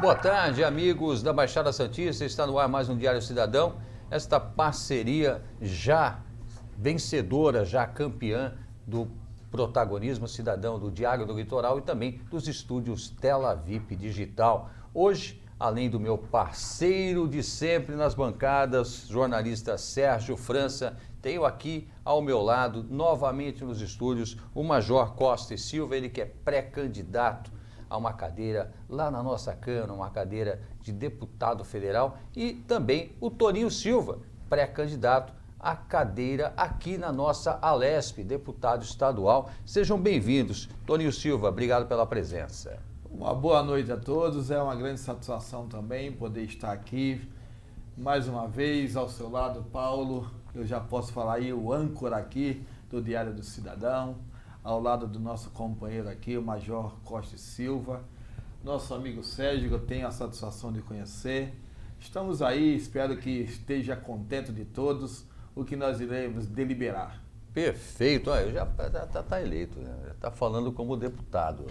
boa tarde, amigos da Baixada Santista. Está no ar mais um Diário Cidadão. Esta parceria já vencedora, já campeã do protagonismo cidadão do Diário do Litoral e também dos estúdios Tela VIP Digital. Hoje, além do meu parceiro de sempre nas bancadas, jornalista Sérgio França, tenho aqui ao meu lado, novamente nos estúdios, o Major Costa e Silva, ele que é pré-candidato a uma cadeira lá na nossa Câmara, uma cadeira de deputado federal, e também o Toninho Silva, pré-candidato à cadeira aqui na nossa Alesp, deputado estadual. Sejam bem-vindos. Toninho Silva, obrigado pela presença. Uma boa noite a todos, é uma grande satisfação também poder estar aqui mais uma vez ao seu lado, Paulo. Eu já posso falar aí, o âncora aqui do Diário do Cidadão, ao lado do nosso companheiro aqui, o Major Costa e Silva, nosso amigo Sérgio, que eu tenho a satisfação de conhecer. Estamos aí, espero que esteja contente de todos o que nós iremos deliberar. Perfeito, olha, já está eleito, né? Já está falando como deputado.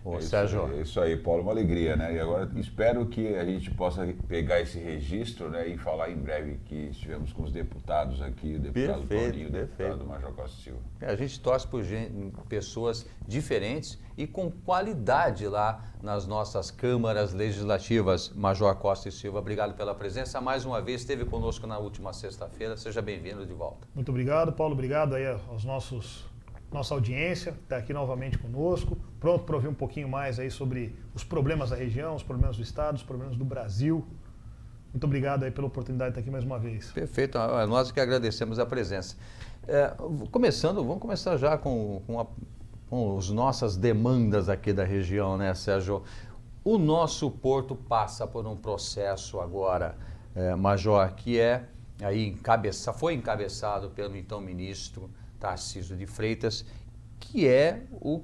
Ô, Sérgio. Isso aí, Paulo, uma alegria, né? E agora espero que a gente possa pegar esse registro, né, e falar em breve que estivemos com os deputados aqui, o deputado Toninho, o deputado Major Costa Silva. A gente torce por pessoas diferentes e com qualidade lá nas nossas câmaras legislativas. Major Costa e Silva, obrigado pela presença. Mais uma vez, esteve conosco na última sexta-feira. Seja bem-vindo de volta. Muito obrigado, Paulo. Obrigado aí aos nossa audiência, está aqui novamente conosco, pronto para ouvir um pouquinho mais aí sobre os problemas da região, os problemas do Estado, os problemas do Brasil. Muito obrigado aí pela oportunidade de estar aqui mais uma vez. Perfeito, nós que agradecemos a presença. Vamos começar já com as nossas demandas aqui da região, né, Sérgio? O nosso porto passa por um processo agora, Major, que foi encabeçado pelo então ministro Tarcísio de Freitas, que é o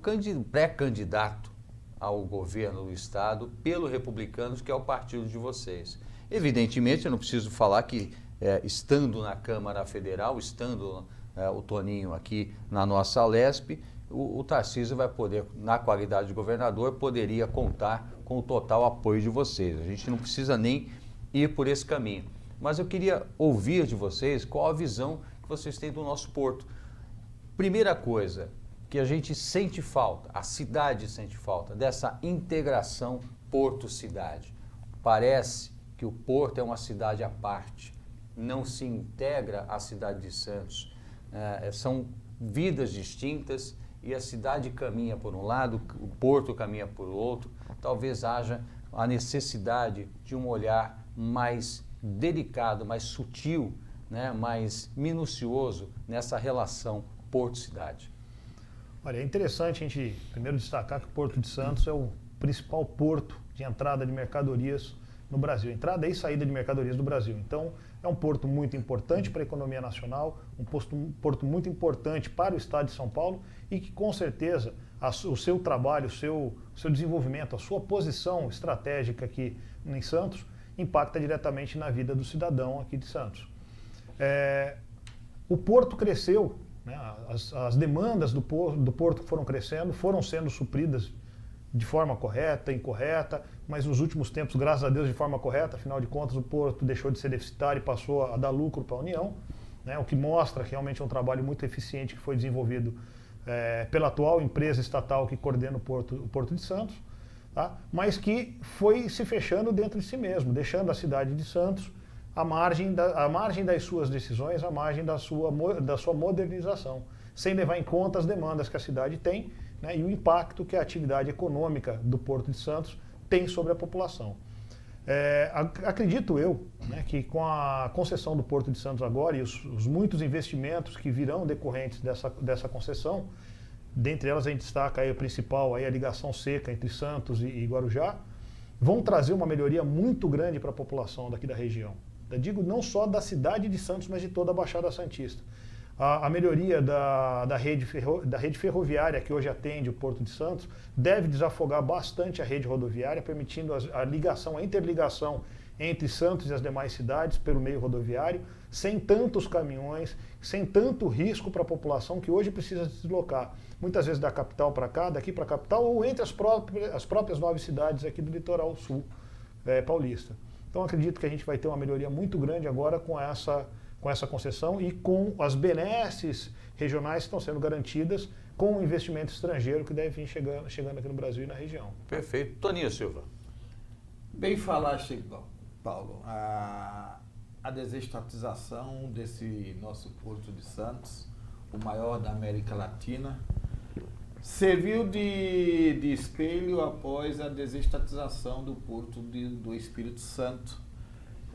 pré-candidato ao governo do Estado pelo Republicanos, que é o partido de vocês. Evidentemente, eu não preciso falar que, estando na Câmara Federal, estando o Toninho aqui na nossa Alesp, o Tarcísio vai poder, na qualidade de governador, poderia contar com o total apoio de vocês. A gente não precisa nem ir por esse caminho. Mas eu queria ouvir de vocês qual a visão que vocês têm do nosso porto. Primeira coisa que a gente sente falta, a cidade sente falta, dessa integração porto-cidade. Parece que o Porto é uma cidade à parte, não se integra à cidade de Santos. São vidas distintas e a cidade caminha por um lado, o Porto caminha por outro. Talvez haja a necessidade de um olhar mais delicado, mais sutil, né, mais minucioso nessa relação Porto-cidade. Olha, é interessante a gente primeiro destacar que o Porto de Santos é o principal porto de entrada de mercadorias no Brasil, entrada e saída de mercadorias do Brasil. Então, é um porto muito importante para a economia nacional, um porto muito importante para o Estado de São Paulo e que, com certeza, o seu trabalho, o seu desenvolvimento, a sua posição estratégica aqui em Santos impacta diretamente na vida do cidadão aqui de Santos. O porto cresceu, né? As demandas do porto foram crescendo, foram sendo supridas de forma correta, incorreta, mas nos últimos tempos, graças a Deus, de forma correta. Afinal de contas, o porto deixou de ser deficitário e passou a dar lucro para a União, né? O que mostra que realmente é um trabalho muito eficiente que foi desenvolvido pela atual empresa estatal que coordena o Porto de Santos, tá? Mas que foi se fechando dentro de si mesmo, deixando a cidade de Santos à margem das suas decisões, à margem da sua modernização, sem levar em conta as demandas que a cidade tem, né, e o impacto que a atividade econômica do Porto de Santos tem sobre a população. Acredito eu, né, que com a concessão do Porto de Santos agora e os muitos investimentos que virão decorrentes dessa concessão, dentre elas a gente destaca aí o principal, aí a ligação seca entre Santos e Guarujá, vão trazer uma melhoria muito grande para a população daqui da região. Eu digo não só da cidade de Santos, mas de toda a Baixada Santista. A melhoria da rede ferroviária que hoje atende o Porto de Santos deve desafogar bastante a rede rodoviária, permitindo a interligação entre Santos e as demais cidades pelo meio rodoviário, sem tantos caminhões, sem tanto risco para a população que hoje precisa se deslocar, muitas vezes da capital para cá, daqui para a capital, ou entre as próprias 9 cidades aqui do litoral sul. paulista. Então acredito que a gente vai ter uma melhoria muito grande agora com essa concessão e com as benesses regionais que estão sendo garantidas com o investimento estrangeiro que deve vir chegando aqui no Brasil e na região. Perfeito. Toninho Silva. Bem falaste, Paulo. A desestatização desse nosso Porto de Santos, o maior da América Latina, serviu de espelho após a desestatização do Porto do Espírito Santo.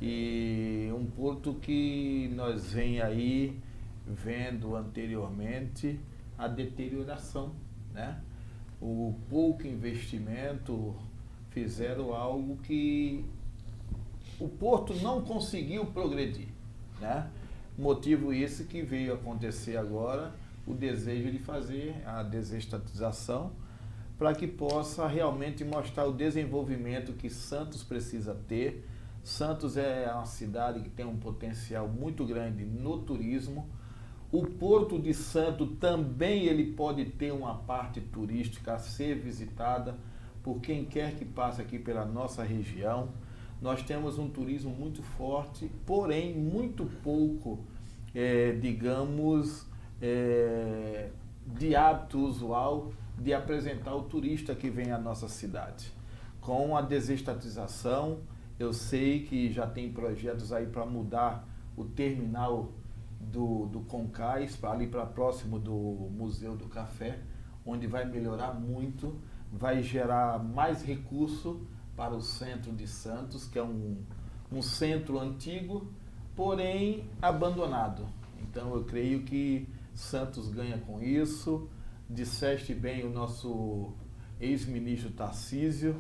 E um porto que nós vem aí vendo anteriormente a deterioração, né? O pouco investimento fizeram algo que o porto não conseguiu progredir, né? Motivo esse que veio acontecer agora, o desejo de fazer a desestatização para que possa realmente mostrar o desenvolvimento que Santos precisa ter. Santos é uma cidade que tem um potencial muito grande no turismo. O Porto de Santos também ele pode ter uma parte turística a ser visitada por quem quer que passe aqui pela nossa região. Nós temos um turismo muito forte, porém muito pouco, de hábito usual de apresentar o turista que vem à nossa cidade. Com a desestatização, eu sei que já tem projetos aí para mudar o terminal do Concais, ali para próximo do Museu do Café, onde vai melhorar muito, vai gerar mais recurso para o centro de Santos, que é um centro antigo, porém abandonado. Então eu creio que Santos ganha com isso. Disseste bem o nosso ex-ministro Tarcísio,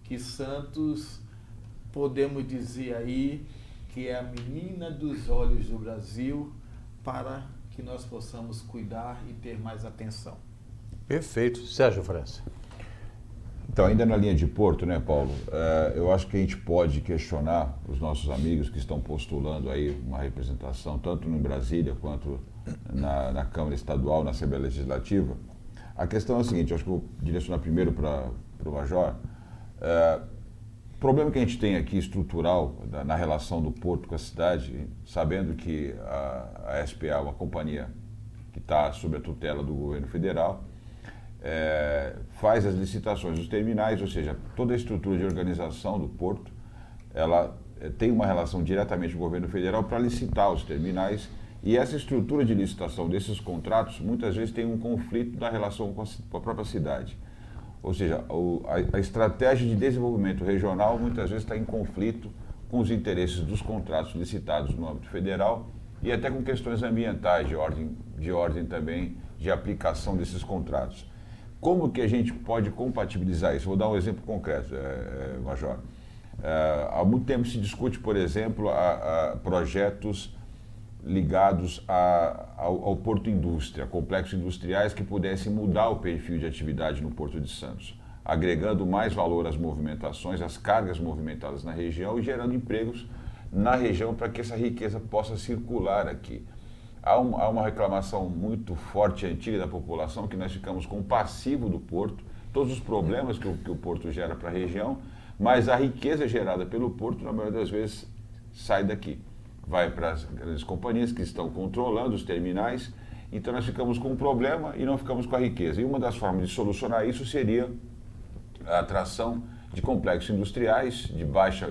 que Santos, podemos dizer aí, que é a menina dos olhos do Brasil, para que nós possamos cuidar e ter mais atenção. Perfeito. Sérgio França. Então, ainda na linha de Porto, né, Paulo? Eu acho que a gente pode questionar os nossos amigos que estão postulando aí uma representação, tanto em Brasília quanto na Câmara Estadual, na Assembleia Legislativa. A questão é a seguinte, eu acho que eu vou direcionar primeiro para o Major. O problema que a gente tem aqui, estrutural, na relação do Porto com a cidade, sabendo que a SPA é uma companhia que está sob a tutela do governo federal, faz as licitações dos terminais, ou seja, toda a estrutura de organização do Porto, ela tem uma relação diretamente com o governo federal para licitar os terminais, e essa estrutura de licitação desses contratos muitas vezes tem um conflito da relação com a própria cidade. Ou seja, a estratégia de desenvolvimento regional muitas vezes está em conflito com os interesses dos contratos licitados no âmbito federal e até com questões ambientais de ordem também de aplicação desses contratos. Como que a gente pode compatibilizar isso? Vou dar um exemplo concreto, Major. Há muito tempo se discute, por exemplo, a projetos ligados ao Porto Indústria, complexos industriais que pudessem mudar o perfil de atividade no Porto de Santos, agregando mais valor às movimentações, às cargas movimentadas na região e gerando empregos na região para que essa riqueza possa circular aqui. Há uma reclamação muito forte e antiga da população que nós ficamos com o passivo do Porto, todos os problemas que o Porto gera para a região, mas a riqueza gerada pelo Porto, na maioria das vezes, sai daqui. Vai para as grandes companhias que estão controlando os terminais, então nós ficamos com um problema e não ficamos com a riqueza. E uma das formas de solucionar isso seria a atração de complexos industriais de baixa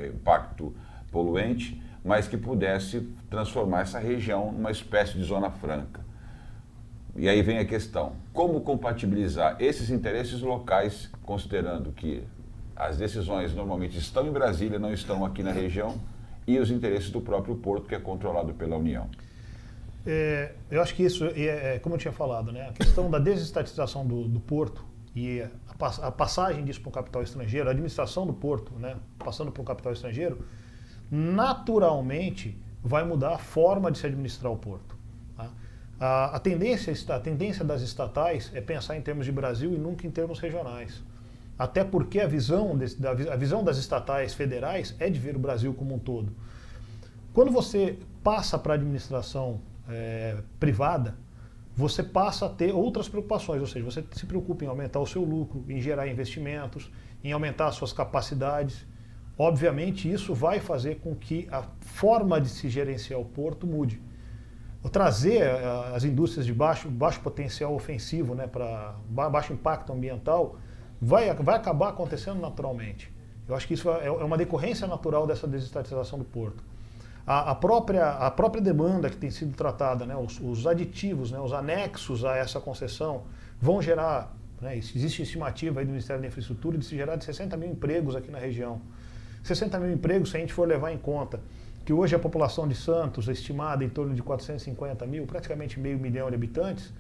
impacto poluente, mas que pudesse transformar essa região numa espécie de zona franca. E aí vem a questão, como compatibilizar esses interesses locais, considerando que as decisões normalmente estão em Brasília, não estão aqui na região, e os interesses do próprio Porto, que é controlado pela União. Eu acho que isso, como eu tinha falado, né, a questão da desestatização do Porto e a passagem disso para o capital estrangeiro, a administração do Porto, né, passando para o capital estrangeiro, naturalmente vai mudar a forma de se administrar o Porto. Tá? A tendência das estatais é pensar em termos de Brasil e nunca em termos regionais. Até porque a visão das estatais federais é de ver o Brasil como um todo. Quando você passa para a administração privada, você passa a ter outras preocupações, ou seja, você se preocupa em aumentar o seu lucro, em gerar investimentos, em aumentar as suas capacidades. Obviamente, isso vai fazer com que a forma de se gerenciar o porto mude. Trazer as indústrias de baixo potencial ofensivo, né, para baixo impacto ambiental, vai acabar acontecendo naturalmente. Eu acho que isso é uma decorrência natural dessa desestatização do porto. A própria demanda que tem sido tratada, né, os aditivos, né, os anexos a essa concessão, vão gerar, né, existe estimativa aí do Ministério da Infraestrutura de se gerar de 60 mil empregos aqui na região. 60 mil empregos, se a gente for levar em conta que hoje a população de Santos é estimada em torno de 450 mil, praticamente meio milhão de habitantes,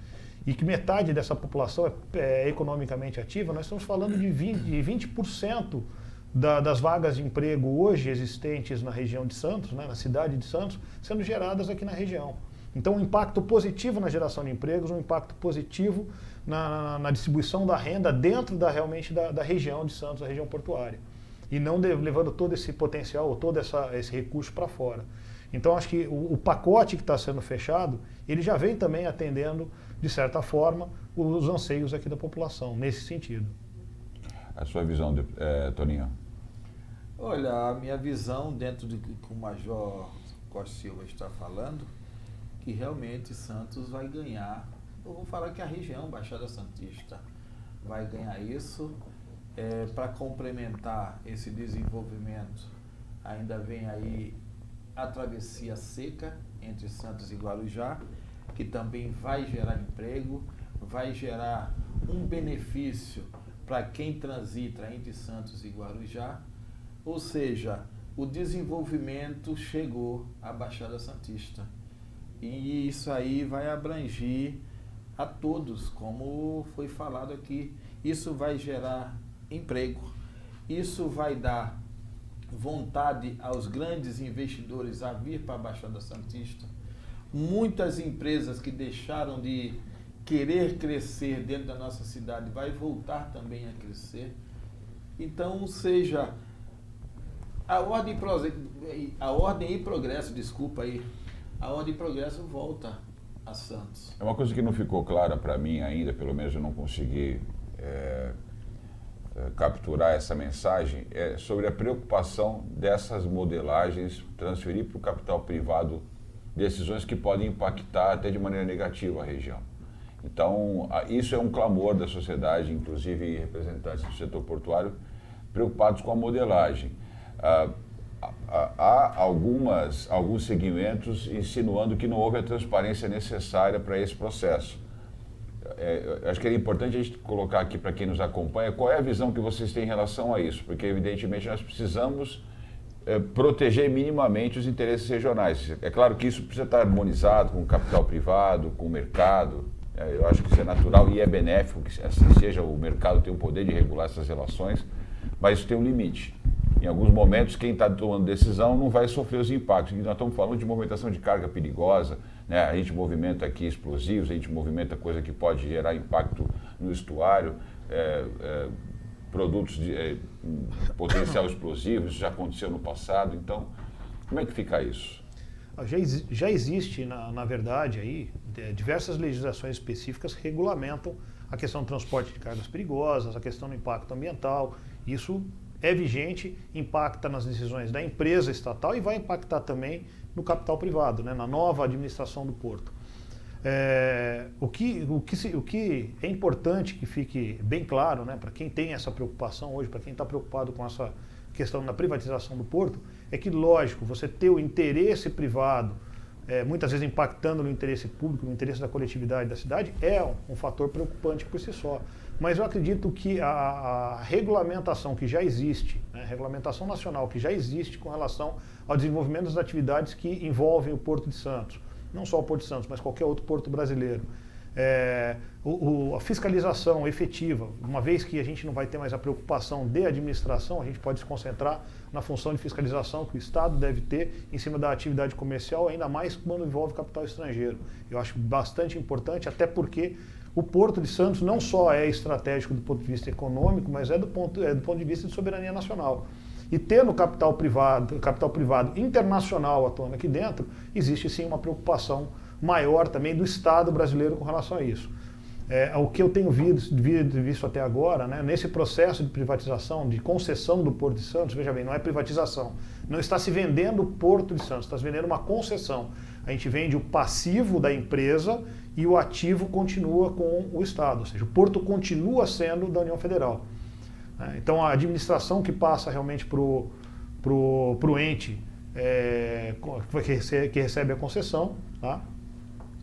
e que metade dessa população é economicamente ativa, nós estamos falando de 20% das vagas de emprego hoje existentes na região de Santos, né, na cidade de Santos, sendo geradas aqui na região. Então, um impacto positivo na geração de empregos, um impacto positivo na distribuição da renda dentro realmente da região de Santos, da região portuária. E não levando todo esse potencial, ou todo esse recurso para fora. Então, acho que o pacote que está sendo fechado, ele já vem também atendendo, de certa forma, os anseios aqui da população, nesse sentido. A sua visão, Toninho? Olha, a minha visão, dentro do que o Major Costa Silva está falando, que realmente Santos vai ganhar, eu vou falar que a região Baixada Santista vai ganhar isso. Para complementar esse desenvolvimento, ainda vem aí a travessia seca entre Santos e Guarujá, que também vai gerar emprego, vai gerar um benefício para quem transita entre Santos e Guarujá, ou seja, o desenvolvimento chegou à Baixada Santista. E isso aí vai abranger a todos, como foi falado aqui. Isso vai gerar emprego, isso vai dar vontade aos grandes investidores a vir para a Baixada Santista. Muitas empresas que deixaram de querer crescer dentro da nossa cidade vai voltar também a crescer. Então, seja a ordem e progresso, desculpa aí, a ordem e progresso volta a Santos. É uma coisa que não ficou clara para mim ainda, pelo menos eu não consegui capturar essa mensagem, sobre a preocupação dessas modelagens transferir para o capital privado decisões que podem impactar até de maneira negativa a região. Então, isso é um clamor da sociedade, inclusive representantes do setor portuário, preocupados com a modelagem. Há alguns segmentos insinuando que não houve a transparência necessária para esse processo. Acho que é importante a gente colocar aqui para quem nos acompanha qual é a visão que vocês têm em relação a isso, porque evidentemente nós precisamos proteger minimamente os interesses regionais. É claro que isso precisa estar harmonizado com o capital privado, com o mercado. Eu acho que isso é natural e é benéfico que assim seja, o mercado tem o poder de regular essas relações, mas isso tem um limite. Em alguns momentos, quem está tomando decisão não vai sofrer os impactos. Nós estamos falando de movimentação de carga perigosa, né? A gente movimenta aqui explosivos, a gente movimenta coisa que pode gerar impacto no estuário, produtos de potencial explosivo, isso já aconteceu no passado. Então, como é que fica isso? Já existe, na verdade, aí, diversas legislações específicas que regulamentam a questão do transporte de cargas perigosas, a questão do impacto ambiental. Isso é vigente, impacta nas decisões da empresa estatal e vai impactar também no capital privado, né, na nova administração do porto. O que é importante que fique bem claro, né, para quem tem essa preocupação hoje, para quem está preocupado com essa questão da privatização do porto, é que, lógico, você ter o interesse privado, muitas vezes impactando no interesse público, no interesse da coletividade da cidade, é um fator preocupante por si só. Mas eu acredito que a regulamentação que já existe, né, regulamentação nacional que já existe com relação ao desenvolvimento das atividades que envolvem o Porto de Santos, não só o Porto de Santos, mas qualquer outro porto brasileiro, a fiscalização efetiva, uma vez que a gente não vai ter mais a preocupação de administração, a gente pode se concentrar na função de fiscalização que o Estado deve ter em cima da atividade comercial, ainda mais quando envolve capital estrangeiro. Eu acho bastante importante, até porque o Porto de Santos não só é estratégico do ponto de vista econômico, mas do ponto de vista de soberania nacional. E tendo capital privado internacional atuando aqui dentro, existe sim uma preocupação maior também do Estado brasileiro com relação a isso. O que eu tenho visto até agora, né, nesse processo de privatização, de concessão do Porto de Santos, veja bem, não é privatização, não está se vendendo o Porto de Santos, está se vendendo uma concessão. A gente vende o passivo da empresa e o ativo continua com o Estado, ou seja, o Porto continua sendo da União Federal. Então a administração que passa realmente para o ente que recebe a concessão, tá?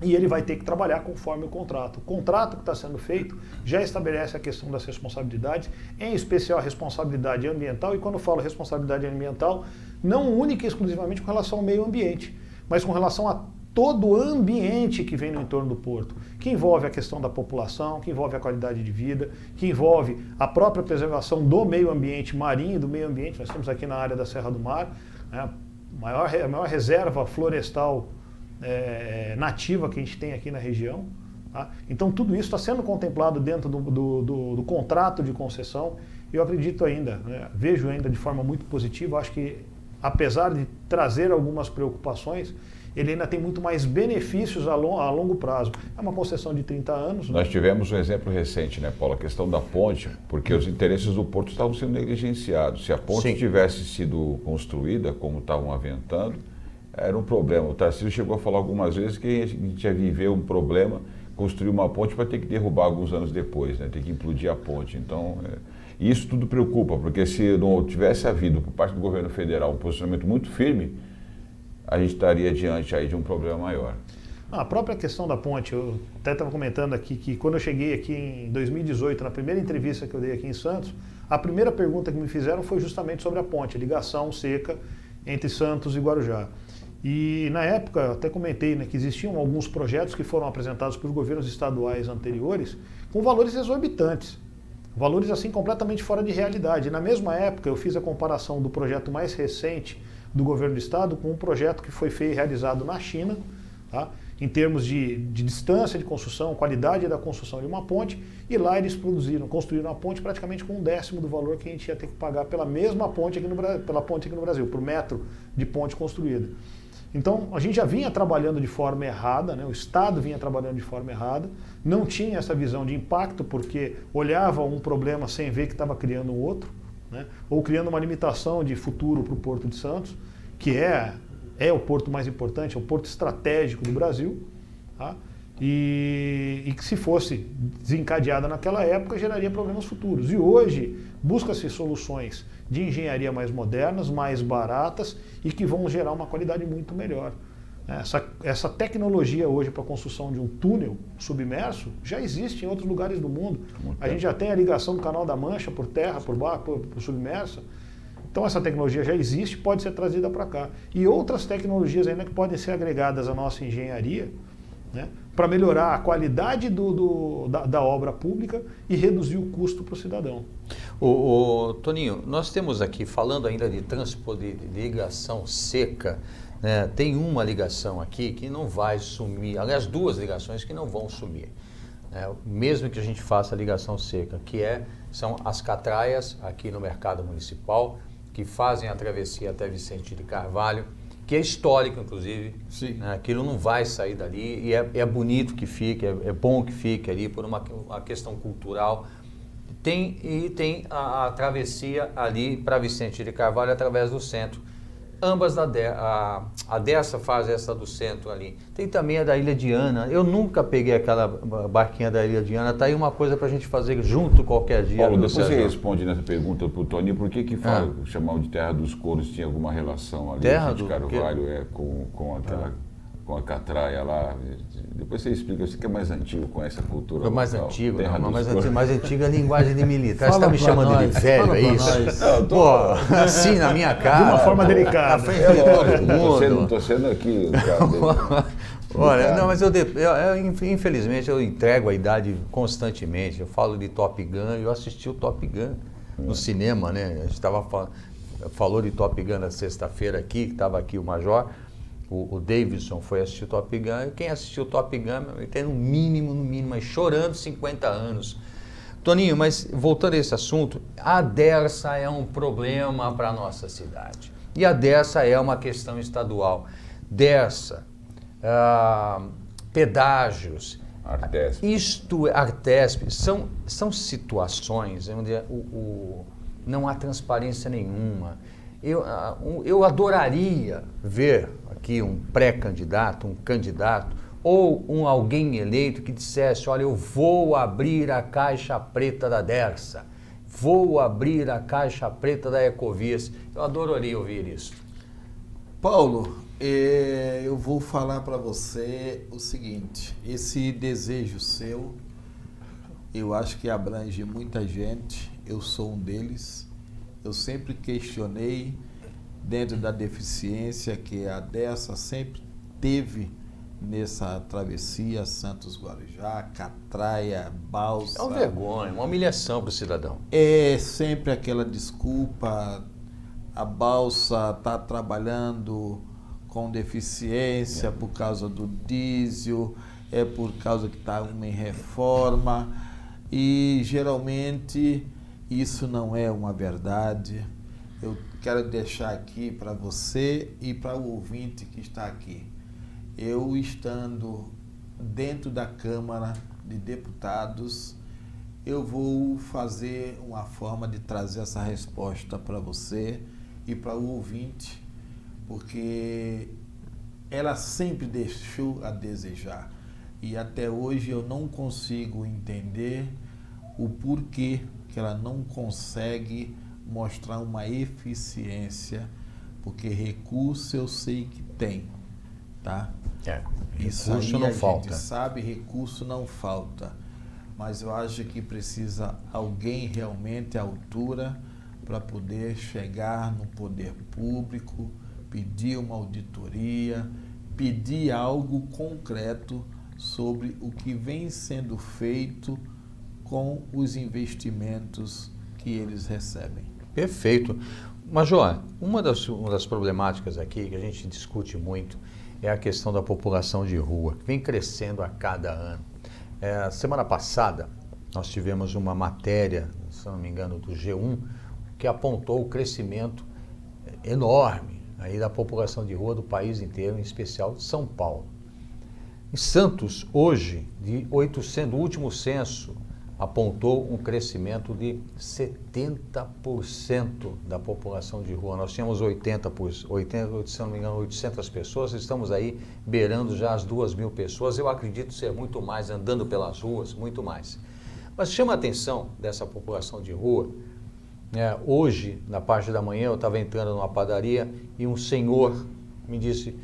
E ele vai ter que trabalhar conforme o contrato. O contrato que está sendo feito já estabelece a questão das responsabilidades, em especial a responsabilidade ambiental, e quando eu falo responsabilidade ambiental, não única e exclusivamente com relação ao meio ambiente, mas com relação a todo o ambiente que vem no entorno do porto, que envolve a questão da população, que envolve a qualidade de vida, que envolve a própria preservação do meio ambiente marinho e do meio ambiente. Nós temos aqui na área da Serra do Mar, né, a maior reserva florestal nativa que a gente tem aqui na região. Tá? Então tudo isso está sendo contemplado dentro do contrato de concessão. Eu acredito ainda, né, vejo ainda de forma muito positiva, acho que apesar de trazer algumas preocupações, ele ainda tem muito mais benefícios a longo prazo. É uma concessão de 30 anos. Nós tivemos um exemplo recente, né, Paulo? A questão da ponte, porque os interesses do porto estavam sendo negligenciados. Se a ponte Sim. tivesse sido construída, como estavam aventando, era um problema. O Tarcísio chegou a falar algumas vezes que a gente ia viver um problema, construir uma ponte para ter que derrubar alguns anos depois, né? Ter que implodir a ponte. Então, isso tudo preocupa, porque se não tivesse havido, por parte do governo federal, um posicionamento muito firme, a gente estaria diante aí de um problema maior. A própria questão da ponte, eu até estava comentando aqui que quando eu cheguei aqui em 2018, na primeira entrevista que eu dei aqui em Santos, a primeira pergunta que me fizeram foi justamente sobre a ponte, a ligação seca entre Santos e Guarujá. E na época, eu até comentei, né, que existiam alguns projetos que foram apresentados pelos governos estaduais anteriores com valores exorbitantes, valores assim completamente fora de realidade. E na mesma época eu fiz a comparação do projeto mais recente do governo do estado com um projeto que foi realizado na China, tá? Em termos de distância de construção, qualidade da construção de uma ponte, e lá eles construíram a ponte praticamente com 1/10 do valor que a gente ia ter que pagar pela mesma ponte aqui no Brasil, por metro de ponte construída. Então, a gente já vinha trabalhando de forma errada, né? O Estado vinha trabalhando de forma errada, não tinha essa visão de impacto, porque olhava um problema sem ver que estava criando um outro, né? Ou criando uma limitação de futuro para o Porto de Santos, que é o porto mais importante, é o porto estratégico do Brasil, tá? E que se fosse desencadeada naquela época geraria problemas futuros. E hoje busca-se soluções de engenharia mais modernas, mais baratas e que vão gerar uma qualidade muito melhor. Essa tecnologia hoje para a construção de um túnel submerso já existe em outros lugares do mundo. A gente já tem a ligação do Canal da Mancha por terra, por submersa. Então essa tecnologia já existe, pode ser trazida para cá. E outras tecnologias ainda que podem ser agregadas à nossa engenharia, né, para melhorar a qualidade da obra pública e reduzir o custo para o cidadão. Toninho, nós temos aqui, falando ainda de transporte de ligação seca, né, tem uma ligação aqui que não vai sumir, aliás, duas ligações que não vão sumir, né, mesmo que a gente faça a ligação seca, são as catraias aqui no Mercado Municipal, que fazem a travessia até Vicente de Carvalho, que é histórico, inclusive. Sim. Né? Aquilo não vai sair dali e é bonito que fique, é bom que fique ali por uma questão cultural. Tem a travessia ali para Vicente de Carvalho através do centro. Ambas a dessa faz essa do centro ali. Tem também a da Ilha de Ana. Eu nunca peguei aquela barquinha da Ilha de Ana. Tá aí uma coisa para a gente fazer junto qualquer dia. Paulo, depois você responde nessa pergunta para o Toninho, por que chamavam de Terra dos Couros, tinha alguma relação ali de Carvalho com a catraia lá? Depois você explica, você que é mais antigo com essa cultura. É mais local. antigo, Terra não, dos mais antiga é a linguagem de militar. Você está me pra chamando nós, de velho, fala é pra isso? nós. Pô, assim na minha cara. De uma forma pô, delicada. Na frente de todo mundo. Estou sendo aqui. Cara, Olha, não, mas infelizmente eu entrego a idade constantemente. Eu falo de Top Gun, eu assisti o Top Gun no cinema, né? A gente falou de Top Gun na sexta-feira aqui, que estava aqui o Major. O Davidson foi assistir o Top Gun. Quem assistiu o Top Gun tem no mínimo, mas chorando 50 anos. Toninho, mas voltando a esse assunto, a DERSA é um problema para a nossa cidade. E a DERSA é uma questão estadual. DERSA, pedágios. Artesp. Artesp, são situações onde não há transparência nenhuma. Eu adoraria ver aqui um pré-candidato, um candidato, ou alguém eleito que dissesse, olha, eu vou abrir a caixa preta da Dersa, vou abrir a caixa preta da Ecovias. Eu adoraria ouvir isso. Paulo, eu vou falar para você o seguinte, esse desejo seu, eu acho que abrange muita gente, eu sou um deles. Eu sempre questionei, dentro da deficiência que a Dersa sempre teve nessa travessia, Santos-Guarujá, Catraia, Balsa. É uma vergonha, uma humilhação para o cidadão. É sempre aquela desculpa, a Balsa está trabalhando com deficiência por causa do diesel, é por causa que está uma em reforma, e geralmente isso não é uma verdade. Eu quero deixar aqui para você e para o ouvinte que está aqui. Eu estando dentro da Câmara de Deputados, eu vou fazer uma forma de trazer essa resposta para você e para o ouvinte, porque ela sempre deixou a desejar. E até hoje eu não consigo entender o porquê que ela não consegue mostrar uma eficiência, porque recurso eu sei que tem, tá? Isso recurso aí não a falta. gente sabe, recurso não falta, mas eu acho que precisa alguém realmente à altura para poder chegar no poder público, pedir uma auditoria, pedir algo concreto sobre o que vem sendo feito com os investimentos que eles recebem. Perfeito. Major, uma das problemáticas aqui que a gente discute muito é a questão da população de rua, que vem crescendo a cada ano. Semana passada, nós tivemos uma matéria, se não me engano, do G1, que apontou o crescimento enorme aí da população de rua do país inteiro, em especial de São Paulo. Em Santos, hoje, o último censo apontou um crescimento de 70% da população de rua. Nós tínhamos 80%, se não me engano, 800 pessoas, estamos aí beirando já as 2.000 pessoas. Eu acredito ser muito mais, andando pelas ruas, muito mais. Mas chama a atenção dessa população de rua. Hoje, na parte da manhã, eu estava entrando numa padaria e um senhor me disse,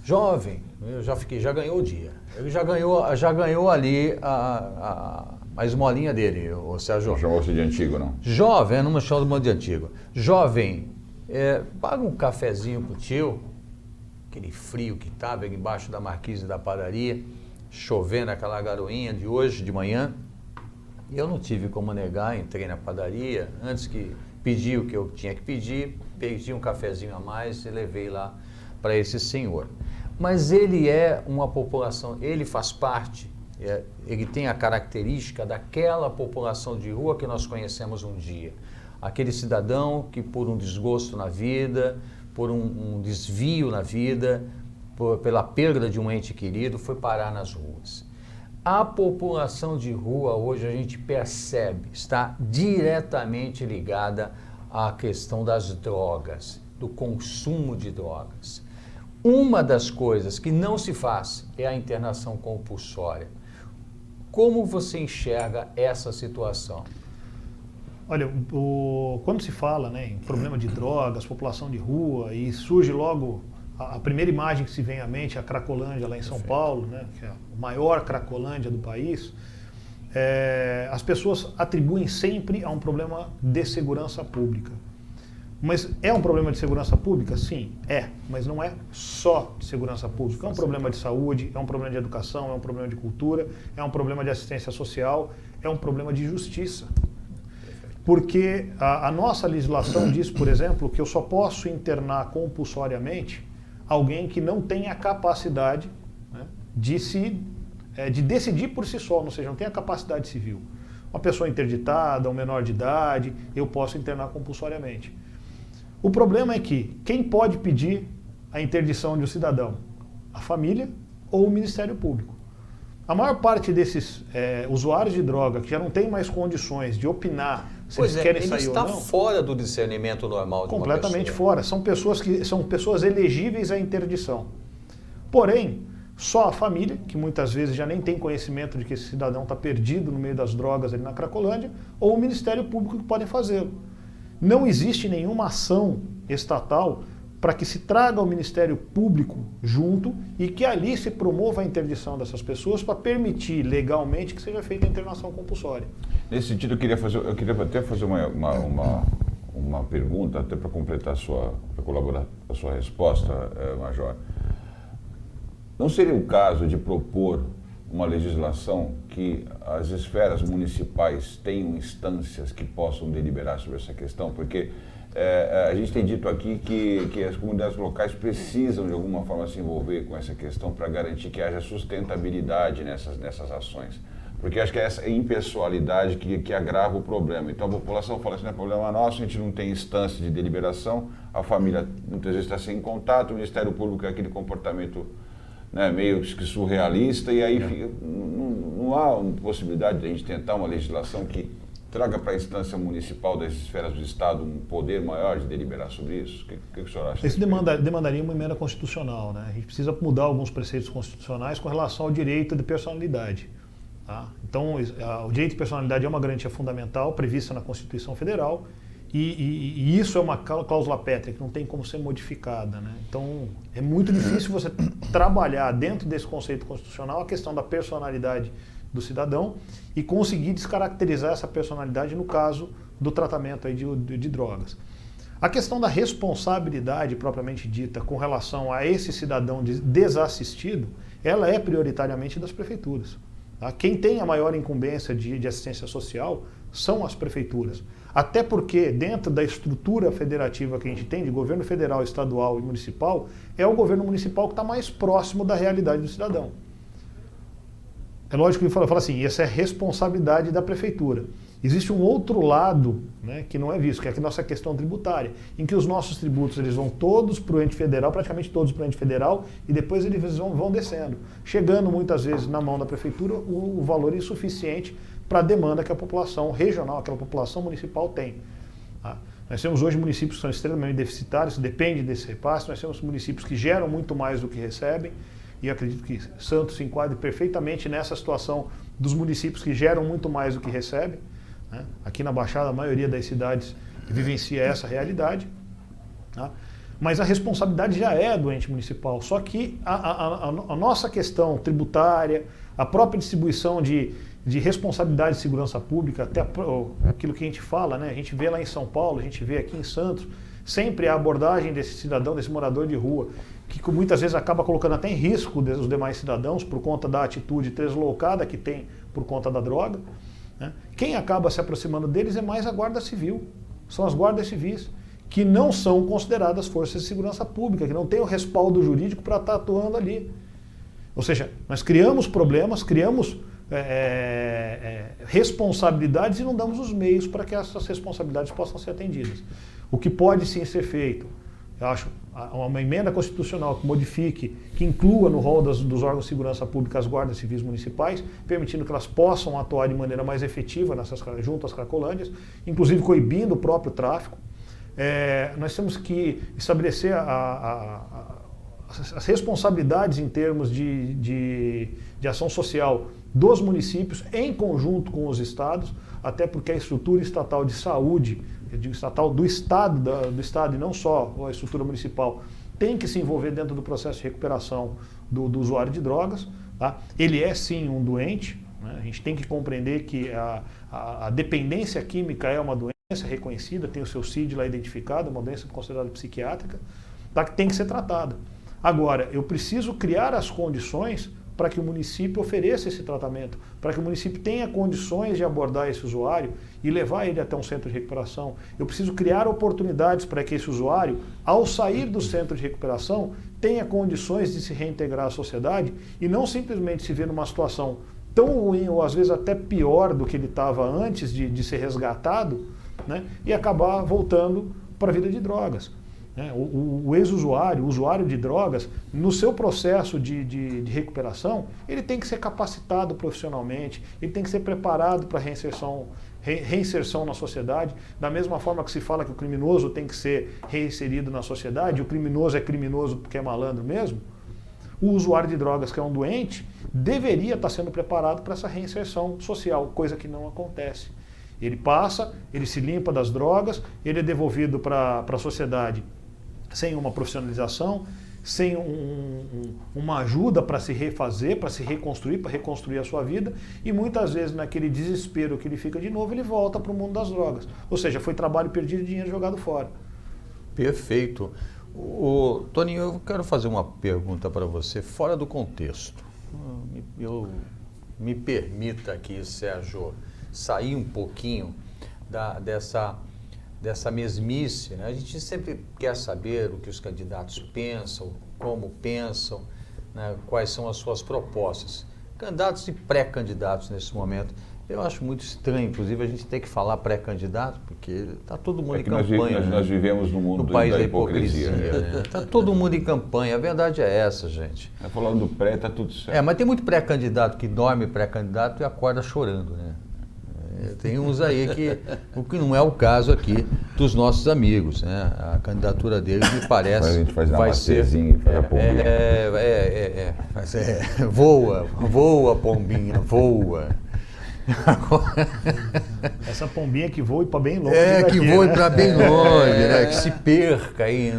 jovem, eu já ganhou o dia. Ele já ganhou ali a esmolinha dele, o Sérgio. Não chamou-se de antigo, não? Jovem, não me chama de antigo. Jovem, paga um cafezinho pro tio, aquele frio que estava embaixo da marquise da padaria, chovendo aquela garoinha de hoje, de manhã. E eu não tive como negar, entrei na padaria, antes que pedi o que eu tinha que pedir, pedi um cafezinho a mais e levei lá para esse senhor. Mas ele é uma população, ele faz parte, ele tem a característica daquela população de rua que nós conhecemos um dia. Aquele cidadão que por um desgosto na vida, por um desvio na vida, pela perda de um ente querido, foi parar nas ruas. A população de rua hoje, a gente percebe, está diretamente ligada à questão das drogas, do consumo de drogas. Uma das coisas que não se faz é a internação compulsória. Como você enxerga essa situação? Olha, quando se fala, né, em problema de drogas, população de rua, e surge logo a primeira imagem que se vem à mente é a Cracolândia lá em São Paulo, né, que é a maior Cracolândia do país, as pessoas atribuem sempre a um problema de segurança pública. Mas é um problema de segurança pública? Sim, mas não é só de segurança pública. É um problema de saúde, é um problema de educação, é um problema de cultura, é um problema de assistência social, é um problema de justiça. Porque a nossa legislação diz, por exemplo, que eu só posso internar compulsoriamente alguém que não tenha a capacidade, né, de decidir por si só, ou seja, não tem a capacidade civil. Uma pessoa interditada, um menor de idade, eu posso internar compulsoriamente. O problema é que quem pode pedir a interdição de um cidadão? A família ou o Ministério Público. A maior parte desses usuários de droga que já não tem mais condições de opinar se eles querem sair ou não... Ele está fora do discernimento normal de uma completamente pessoa. fora. São pessoas elegíveis à interdição. Porém, só a família, que muitas vezes já nem tem conhecimento de que esse cidadão está perdido no meio das drogas ali na Cracolândia, ou o Ministério Público que podem fazê-lo. Não existe nenhuma ação estatal para que se traga o Ministério Público junto e que ali se promova a interdição dessas pessoas para permitir legalmente que seja feita a internação compulsória. Nesse sentido, eu queria até fazer uma pergunta, até para completar para colaborar a sua resposta, Major. Não seria o caso de propor uma legislação que as esferas municipais tenham instâncias que possam deliberar sobre essa questão? Porque a gente tem dito aqui que as comunidades locais precisam de alguma forma se envolver com essa questão para garantir que haja sustentabilidade nessas ações. Porque acho que é essa impessoalidade que agrava o problema. Então a população fala assim, não é problema nosso, a gente não tem instância de deliberação, a família muitas vezes está sem contato, o Ministério Público é aquele comportamento, né, meio que surrealista, e aí não há uma possibilidade de a gente tentar uma legislação que traga para a instância municipal das esferas do Estado um poder maior de deliberar sobre isso? O que o senhor acha? Isso demandaria uma emenda constitucional, né? A gente precisa mudar alguns preceitos constitucionais com relação ao direito de personalidade. Tá? Então, o direito de personalidade é uma garantia fundamental prevista na Constituição Federal e isso é uma cláusula pétrea que não tem como ser modificada, né? Então, é muito difícil você trabalhar dentro desse conceito constitucional a questão da personalidade do cidadão e conseguir descaracterizar essa personalidade no caso do tratamento aí de drogas. A questão da responsabilidade propriamente dita com relação a esse cidadão desassistido, ela é prioritariamente das prefeituras. Tá? Quem tem a maior incumbência de assistência social são as prefeituras. Até porque dentro da estrutura federativa que a gente tem, de governo federal, estadual e municipal, é o governo municipal que está mais próximo da realidade do cidadão. É lógico que fala assim, essa é a responsabilidade da prefeitura. Existe um outro lado, né, que não é visto, que é a nossa questão tributária, em que os nossos tributos eles vão todos para o ente federal, praticamente todos para o ente federal, e depois eles vão descendo, chegando muitas vezes na mão da prefeitura o valor insuficiente para a demanda que a população regional, aquela população municipal tem. Tá? Nós temos hoje municípios que são extremamente deficitários, depende desse repasse, nós temos municípios que geram muito mais do que recebem, e acredito que Santos se enquadre perfeitamente nessa situação dos municípios que geram muito mais do que recebem. Né? Aqui na Baixada, a maioria das cidades vivencia essa realidade. Tá? Mas a responsabilidade já é do ente municipal, só que a nossa questão tributária, a própria distribuição de responsabilidade de segurança pública, até aquilo que a gente fala, né? A gente vê lá em São Paulo, a gente vê aqui em Santos, sempre a abordagem desse cidadão, desse morador de rua, que muitas vezes acaba colocando até em risco os demais cidadãos por conta da atitude deslocada que tem por conta da droga. Né? Quem acaba se aproximando deles é mais a Guarda Civil, são as guardas civis, que não são consideradas forças de segurança pública, que não têm o respaldo jurídico para estar atuando ali. Ou seja, nós criamos problemas, criamos responsabilidades e não damos os meios para que essas responsabilidades possam ser atendidas. O que pode sim ser feito, eu acho, uma emenda constitucional que modifique, que inclua no rol dos órgãos de segurança pública as guardas civis municipais, permitindo que elas possam atuar de maneira mais efetiva junto às cracolândias, inclusive coibindo o próprio tráfico. Nós temos que estabelecer as responsabilidades em termos de ação social dos municípios em conjunto com os estados, até porque a estrutura estatal de saúde, eu digo estatal do estado e não só a estrutura municipal, tem que se envolver dentro do processo de recuperação do usuário de drogas. Tá? Ele é sim um doente, né? A gente tem que compreender que a dependência química é uma doença reconhecida, tem o seu CID lá identificado, uma doença considerada psiquiátrica, tá? Que tem que ser tratada. Agora, eu preciso criar as condições para que o município ofereça esse tratamento, para que o município tenha condições de abordar esse usuário e levar ele até um centro de recuperação. Eu preciso criar oportunidades para que esse usuário, ao sair do centro de recuperação, tenha condições de se reintegrar à sociedade e não simplesmente se ver numa situação tão ruim ou às vezes até pior do que ele estava antes de ser resgatado, né, e acabar voltando para a vida de drogas. né? O ex-usuário, o usuário de drogas, no seu processo de recuperação, ele tem que ser capacitado profissionalmente, ele tem que ser preparado para reinserção na sociedade, da mesma forma que se fala que o criminoso tem que ser reinserido na sociedade, o criminoso é criminoso porque é malandro mesmo, o usuário de drogas, que é um doente, deveria estar sendo preparado para essa reinserção social, coisa que não acontece. Ele passa, ele se limpa das drogas, ele é devolvido para a sociedade sem uma profissionalização, sem uma ajuda para se refazer, para se reconstruir, para reconstruir a sua vida, e muitas vezes naquele desespero que ele fica de novo, ele volta para o mundo das drogas. Ou seja, foi trabalho perdido e dinheiro jogado fora. Perfeito. Toninho, eu quero fazer uma pergunta para você fora do contexto. Me permita aqui, Sérgio, sair um pouquinho dessa mesmice, né? A gente sempre quer saber o que os candidatos pensam, como pensam, né? Quais são as suas propostas. Candidatos e pré-candidatos nesse momento. Eu acho muito estranho, inclusive, a gente ter que falar pré-candidato, porque está todo mundo em campanha. Nós vivemos no mundo no país da hipocrisia. Está todo mundo em campanha, a verdade é essa, gente. Falando do pré, está tudo certo. Mas tem muito pré-candidato que dorme pré-candidato e acorda chorando, né? Tem uns aí o que não é o caso aqui dos nossos amigos, né? A candidatura deles me parece a gente faz vai ser voa pombinha, voa. Essa pombinha que voe para bem longe. Que voe para bem longe, né? Que se perca aí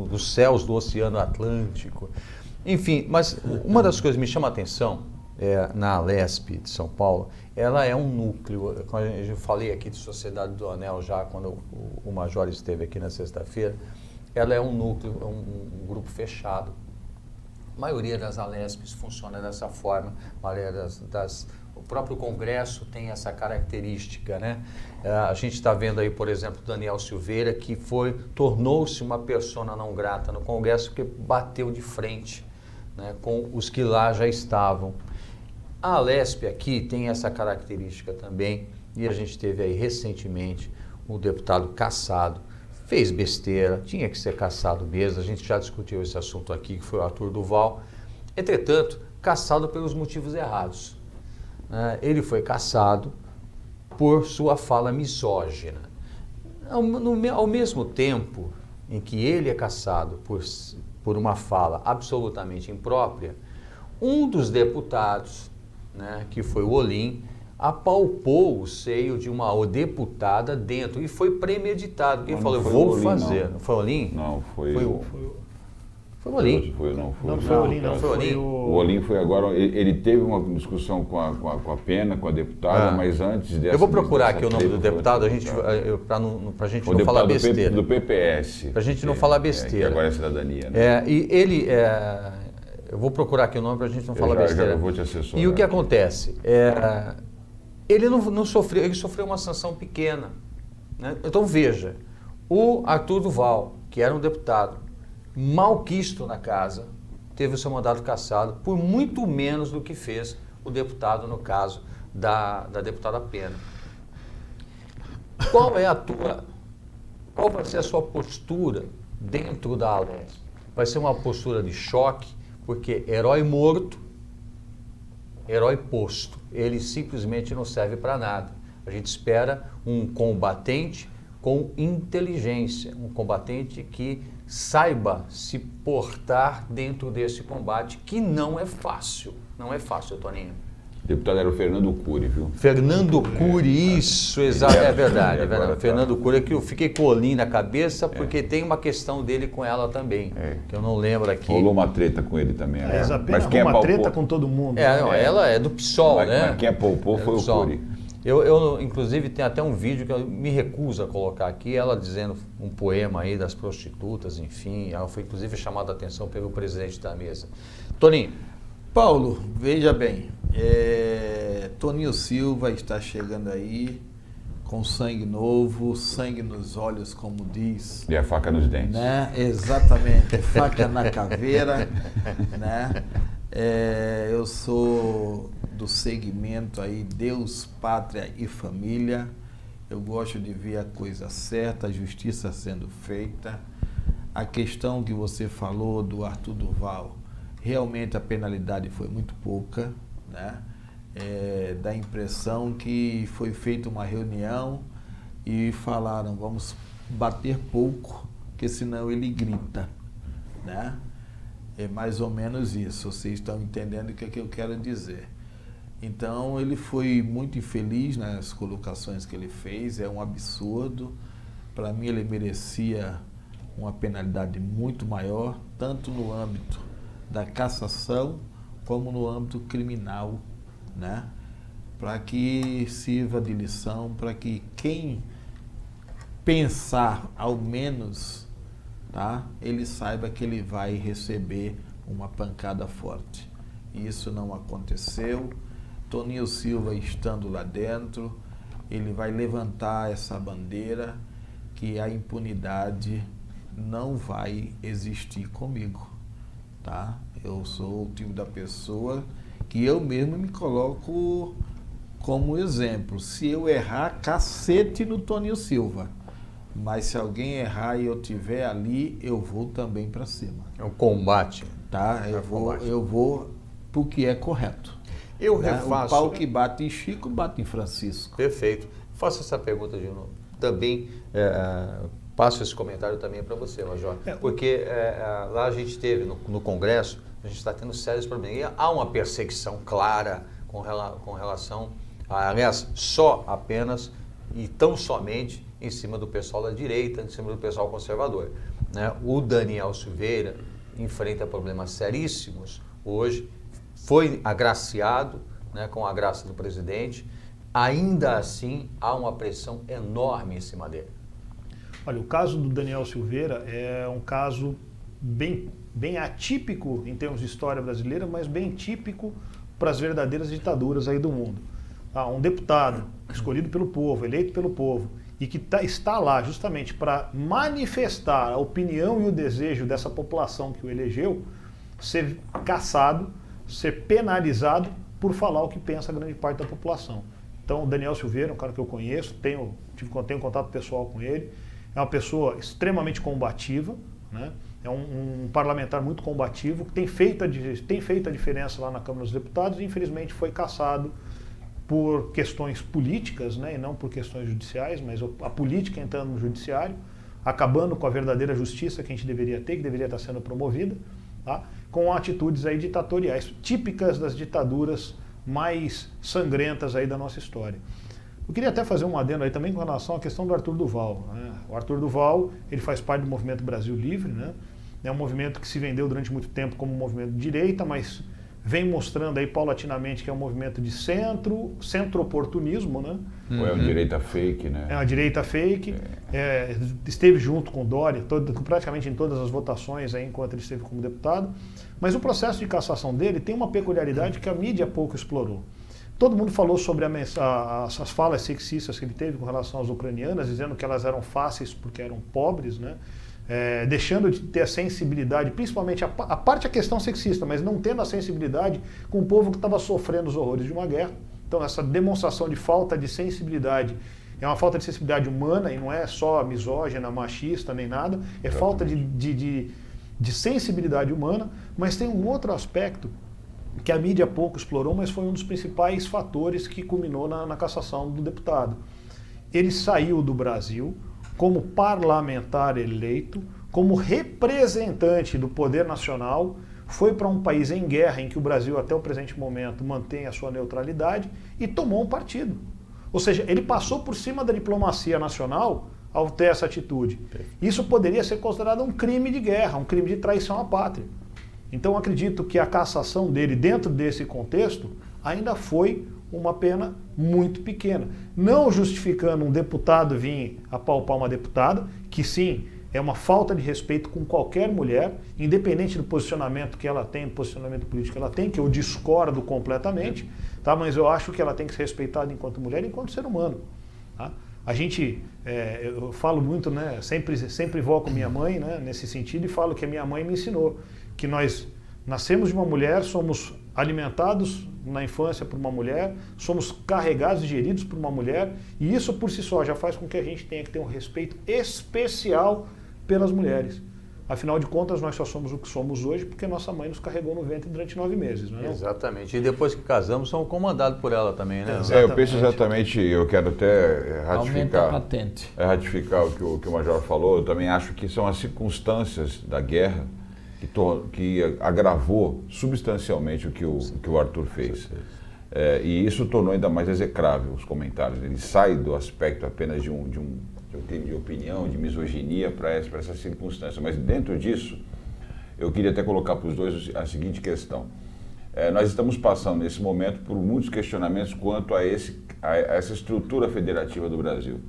nos céus do Oceano Atlântico. Enfim, mas uma das coisas que me chama a atenção na Alesp de São Paulo, ela é um núcleo. Quando eu falei aqui de Sociedade do Anel já, quando o Major esteve aqui na sexta-feira, ela é um núcleo, um grupo fechado. A maioria das Alesps funciona dessa forma, a maioria o próprio Congresso tem essa característica, né? A gente está vendo aí, por exemplo, Daniel Silveira, que tornou-se uma persona não grata no Congresso porque bateu de frente, né, com os que lá já estavam. A Alesp aqui tem essa característica também, e a gente teve aí recentemente o deputado cassado, fez besteira, tinha que ser cassado mesmo, a gente já discutiu esse assunto aqui, que foi o Arthur Duval. Entretanto, cassado pelos motivos errados. Ele foi cassado por sua fala misógina. Ao mesmo tempo em que ele é cassado por uma fala absolutamente imprópria, um dos deputados, né, que foi o Olim, apalpou o seio de uma deputada dentro e foi premeditado. Ele falou, eu vou fazer. Não foi o Olim? Não, foi o Olim. Não foi o Olim, não. Foi o Olim. O Olim foi agora, ele teve uma discussão com a Pena, com a deputada, mas antes dessa... Eu vou procurar aqui o nome do deputado, para a gente não falar besteira. Do PPS. Para a gente não falar besteira. Que agora é cidadania, né? E ele... eu vou procurar aqui o nome para a gente não falar besteira. Eu vou te assessorar. E o que acontece? Ele não sofreu, ele sofreu uma sanção pequena, né? Então veja, o Arthur Duval, que era um deputado malquisto na casa, teve o seu mandato cassado por muito menos do que fez o deputado, no caso da deputada Pena. Qual vai ser a sua postura dentro da Alesp? Vai ser uma postura de choque, porque herói morto, herói posto, ele simplesmente não serve para nada. A gente espera um combatente com inteligência, um combatente que saiba se portar dentro desse combate, que não é fácil. Não é fácil, Toninho. O deputado era o Fernando Cury, viu? Fernando Cury, isso, exato, é verdade. Fernando Cury, é que eu fiquei com o Olim na cabeça, porque tem uma questão dele com ela também, que eu não lembro aqui. Rolou uma treta com ele também. Mas quem uma treta com todo mundo. Ela é do PSOL, né? Mas quem apalpou foi o Cury. Eu, inclusive, tem até um vídeo que eu me recuso a colocar aqui, ela dizendo um poema aí das prostitutas, enfim, ela foi inclusive chamada a atenção pelo presidente da mesa. Toninho. Paulo, veja bem, Toninho Silva está chegando aí com sangue novo, sangue nos olhos, como diz. E a faca nos dentes. Né? Exatamente, faca na caveira, né? Eu sou do segmento aí Deus, Pátria e Família. Eu gosto de ver a coisa certa, a justiça sendo feita. a questão que você falou do Arthur Duval, realmente a penalidade foi muito pouca, né? Dá a impressão que foi feita uma reunião e falaram, vamos bater pouco, porque senão ele grita, né? É mais ou menos isso, vocês estão entendendo o que é que eu quero dizer. Então ele foi muito infeliz nas colocações que ele fez, é um absurdo. Para mim ele merecia uma penalidade muito maior, tanto no âmbito da cassação como no âmbito criminal, né? Para que sirva de lição, para que quem pensar ao menos, tá? Ele saiba que ele vai receber uma pancada forte. Isso não aconteceu. Toninho Silva estando lá dentro, ele vai levantar essa bandeira que a impunidade não vai existir comigo, tá? Eu sou o tipo da pessoa que eu mesmo me coloco como exemplo. Se eu errar, cacete no Toninho Silva. Mas se alguém errar e eu estiver ali, eu vou também para cima. É um combate. Tá? Eu vou porque é correto. Eu Né? refaço. O pau que bate em Chico, bate em Francisco. Perfeito. Faço essa pergunta de novo. Também passo esse comentário também para você, Major. Porque lá a gente teve, no Congresso, a gente está tendo sérios problemas. E há uma perseguição clara com relação aliás, apenas e tão somente em cima do pessoal da direita, em cima do pessoal conservador, né? O Daniel Silveira enfrenta problemas seríssimos hoje, foi agraciado, né, com a graça do presidente, ainda assim há uma pressão enorme em cima dele. Olha, o caso do Daniel Silveira é um caso bem atípico em termos de história brasileira, mas bem típico para as verdadeiras ditaduras aí do mundo. Um deputado escolhido pelo povo, eleito pelo povo, e que está lá justamente para manifestar a opinião e o desejo dessa população que o elegeu, ser caçado, ser penalizado por falar o que pensa a grande parte da população. Então, o Daniel Silveira, um cara que eu conheço, tenho contato pessoal com ele, é uma pessoa extremamente combativa, né? É um parlamentar muito combativo, que tem feito a diferença lá na Câmara dos Deputados e infelizmente foi cassado por questões políticas, né, e não por questões judiciais, mas a política entrando no judiciário, acabando com a verdadeira justiça que a gente deveria ter, que deveria estar sendo promovida, tá, com atitudes aí ditatoriais, típicas das ditaduras mais sangrentas aí da nossa história. Eu queria até fazer um adendo aí também com relação à questão do Arthur Duval, né? O Arthur Duval, ele faz parte do movimento Brasil Livre, né? É um movimento que se vendeu durante muito tempo como um movimento de direita, mas vem mostrando aí paulatinamente que é um movimento de centro-oportunismo, né? Ou é uma direita fake, né? É uma direita fake, esteve junto com o Dória, praticamente em todas as votações aí, enquanto ele esteve como deputado, mas o processo de cassação dele tem uma peculiaridade que a mídia pouco explorou. Todo mundo falou sobre as falas sexistas que ele teve com relação às ucranianas, dizendo que elas eram fáceis porque eram pobres, né? Deixando de ter a sensibilidade, principalmente a questão sexista, mas não tendo a sensibilidade com o povo que estava sofrendo os horrores de uma guerra. Então essa demonstração de falta de sensibilidade é uma falta de sensibilidade humana e não é só misógina, machista, nem nada, é falta de sensibilidade humana, mas tem um outro aspecto que a mídia pouco explorou, mas foi um dos principais fatores que culminou na cassação do deputado. Ele saiu do Brasil como parlamentar eleito, como representante do poder nacional, foi para um país em guerra, em que o Brasil até o presente momento mantém a sua neutralidade, e tomou um partido. Ou seja, ele passou por cima da diplomacia nacional ao ter essa atitude. Isso poderia ser considerado um crime de guerra, um crime de traição à pátria. Então acredito que a cassação dele dentro desse contexto ainda foi uma pena muito pequena. Não justificando um deputado vir apalpar uma deputada, que sim, é uma falta de respeito com qualquer mulher, independente do posicionamento que ela tem, do posicionamento político que ela tem, que eu discordo completamente, tá? Mas eu acho que ela tem que ser respeitada enquanto mulher e enquanto ser humano. Tá? A gente, eu falo muito, né, sempre invoco minha mãe, né, nesse sentido, e falo que a minha mãe me ensinou que nós nascemos de uma mulher, somos alimentados na infância por uma mulher, somos carregados e geridos por uma mulher, e isso por si só já faz com que a gente tenha que ter um respeito especial pelas mulheres. Afinal de contas, nós só somos o que somos hoje porque nossa mãe nos carregou no ventre durante 9 meses, não é? Exatamente. E depois que casamos, somos comandados por ela também, né? Eu penso exatamente, eu quero até Aumenta a patente. ratificar o que o Major falou. Eu também acho que são as circunstâncias da guerra que agravou substancialmente o que o Arthur fez. E isso tornou ainda mais execrável os comentários. Ele sai do aspecto apenas de opinião, de misoginia para essa circunstância. Mas dentro disso, eu queria até colocar para os dois a seguinte questão. Nós estamos passando nesse momento por muitos questionamentos quanto a essa estrutura federativa do Brasil.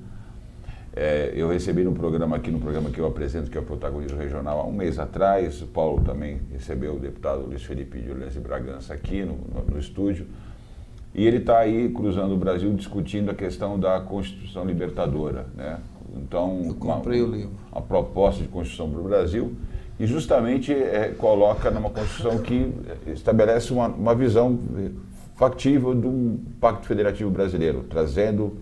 Eu recebi no programa que eu apresento, que é o Protagonismo Regional, há um mês atrás. O Paulo também recebeu o deputado Luiz Felipe de Orleans de Bragança aqui no estúdio. E ele está aí cruzando o Brasil discutindo a questão da Constituição Libertadora, né? Então, eu comprei o livro. Uma proposta de Constituição para o Brasil e justamente coloca numa Constituição que estabelece uma visão factível de um Pacto Federativo Brasileiro, trazendo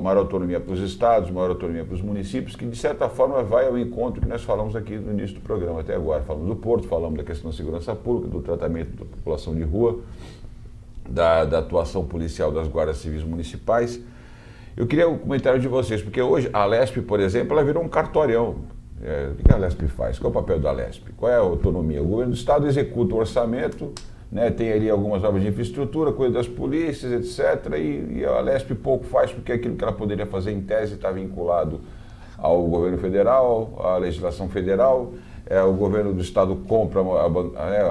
maior autonomia para os estados, maior autonomia para os municípios, que de certa forma vai ao encontro que nós falamos aqui no início do programa até agora. Falamos do Porto, falamos da questão da segurança pública, do tratamento da população de rua, da atuação policial das guardas civis municipais. Eu queria o comentário de vocês, porque hoje a Alesp, por exemplo, ela virou um cartorião. O que a Alesp faz? Qual é o papel da Alesp? Qual é a autonomia? O governo do estado executa o orçamento, né, tem ali algumas obras de infraestrutura, cuida das polícias, etc. E a Alesp pouco faz, porque aquilo que ela poderia fazer em tese está vinculado ao governo federal, à legislação federal. O governo do estado compra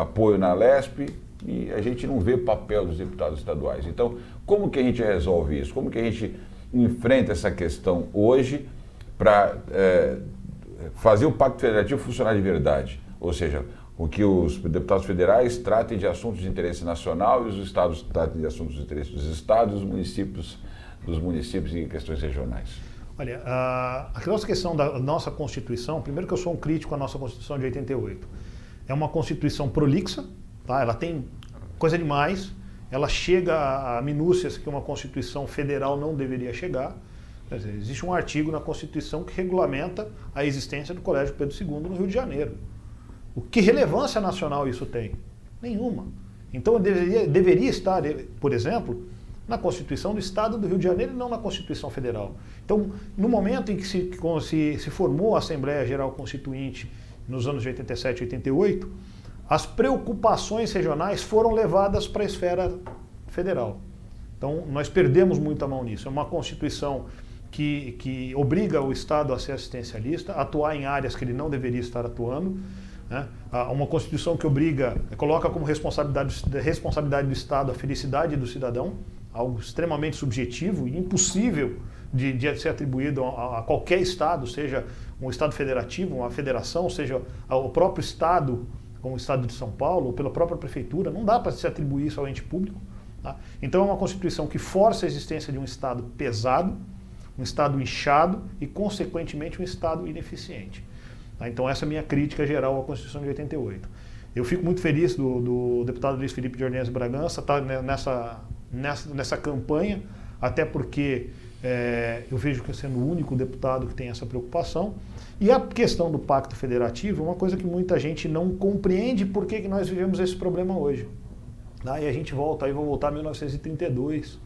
apoio na Alesp, e a gente não vê o papel dos deputados estaduais. Então, como que a gente resolve isso? Como que a gente enfrenta essa questão hoje para fazer o Pacto Federativo funcionar de verdade? Ou seja, com que os deputados federais tratem de assuntos de interesse nacional e os estados tratem de assuntos de interesse dos estados, dos municípios e questões regionais. Olha, a nossa questão da nossa Constituição, primeiro que eu sou um crítico à nossa Constituição de 88. É uma Constituição prolixa, tá? Ela tem coisa demais, ela chega a minúcias que uma Constituição federal não deveria chegar. Quer dizer, existe um artigo na Constituição que regulamenta a existência do Colégio Pedro II no Rio de Janeiro. Que relevância nacional isso tem? Nenhuma. Então deveria estar, por exemplo, na Constituição do Estado do Rio de Janeiro e não na Constituição Federal. Então, no momento em que se formou a Assembleia Geral Constituinte, nos anos de 87 e 88, as preocupações regionais foram levadas para a esfera federal. Então, nós perdemos muita mão nisso. É uma Constituição que obriga o Estado a ser assistencialista, a atuar em áreas que ele não deveria estar atuando, né? Uma Constituição que coloca como responsabilidade do Estado a felicidade do cidadão, algo extremamente subjetivo e impossível de ser atribuído a qualquer Estado, seja um Estado federativo, uma federação, seja o próprio Estado, como o Estado de São Paulo, ou pela própria Prefeitura. Não dá para se atribuir isso ao ente público. Tá? Então é uma Constituição que força a existência de um Estado pesado, um Estado inchado e, consequentemente, um Estado ineficiente. Tá? Então essa é a minha crítica geral à Constituição de 88. Eu fico muito feliz do deputado Luiz Felipe de Orleans de Bragança estar nessa campanha, até porque eu vejo que sendo o único deputado que tem essa preocupação. E a questão do Pacto Federativo é uma coisa que muita gente não compreende por que nós vivemos esse problema hoje. Tá? E a gente vou voltar a 1932,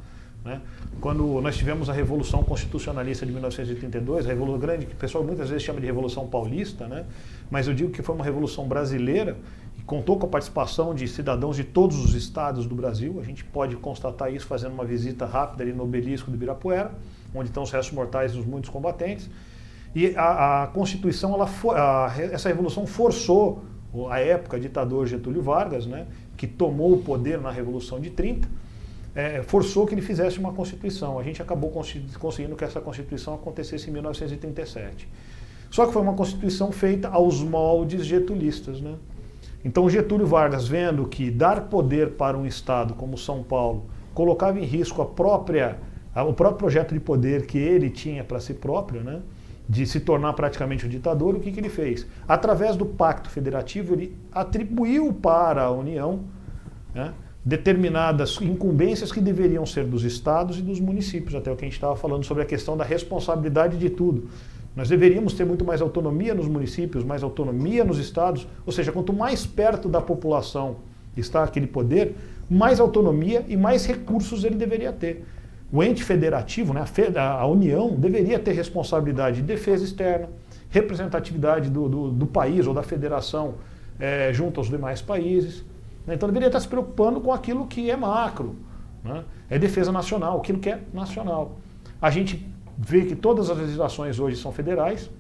né? Quando nós tivemos a Revolução Constitucionalista de 1932, a Revolução Grande, que o pessoal muitas vezes chama de Revolução Paulista, né? Mas eu digo que foi uma revolução brasileira e contou com a participação de cidadãos de todos os estados do Brasil. A gente pode constatar isso fazendo uma visita rápida ali no obelisco do Ibirapuera, onde estão os restos mortais dos muitos combatentes. E a Constituição, essa revolução forçou a época ditador Getúlio Vargas, né, que tomou o poder na Revolução de 30, forçou que ele fizesse uma Constituição. A gente acabou conseguindo que essa Constituição acontecesse em 1937. Só que foi uma Constituição feita aos moldes getulistas, né? Então Getúlio Vargas, vendo que dar poder para um Estado como São Paulo colocava em risco o próprio projeto de poder que ele tinha para si próprio, né, de se tornar praticamente um ditador, o que ele fez? Através do Pacto Federativo, ele atribuiu para a União, né, determinadas incumbências que deveriam ser dos estados e dos municípios, até o que a gente estava falando sobre a questão da responsabilidade de tudo. Nós deveríamos ter muito mais autonomia nos municípios, mais autonomia nos estados, ou seja, quanto mais perto da população está aquele poder, mais autonomia e mais recursos ele deveria ter. O ente federativo, né, a União, deveria ter responsabilidade de defesa externa, representatividade do país ou da federação junto aos demais países. Né? Então deveria estar se preocupando com aquilo que é macro, né? É defesa nacional, aquilo que é nacional. A gente vê que todas as legislações hoje são federais,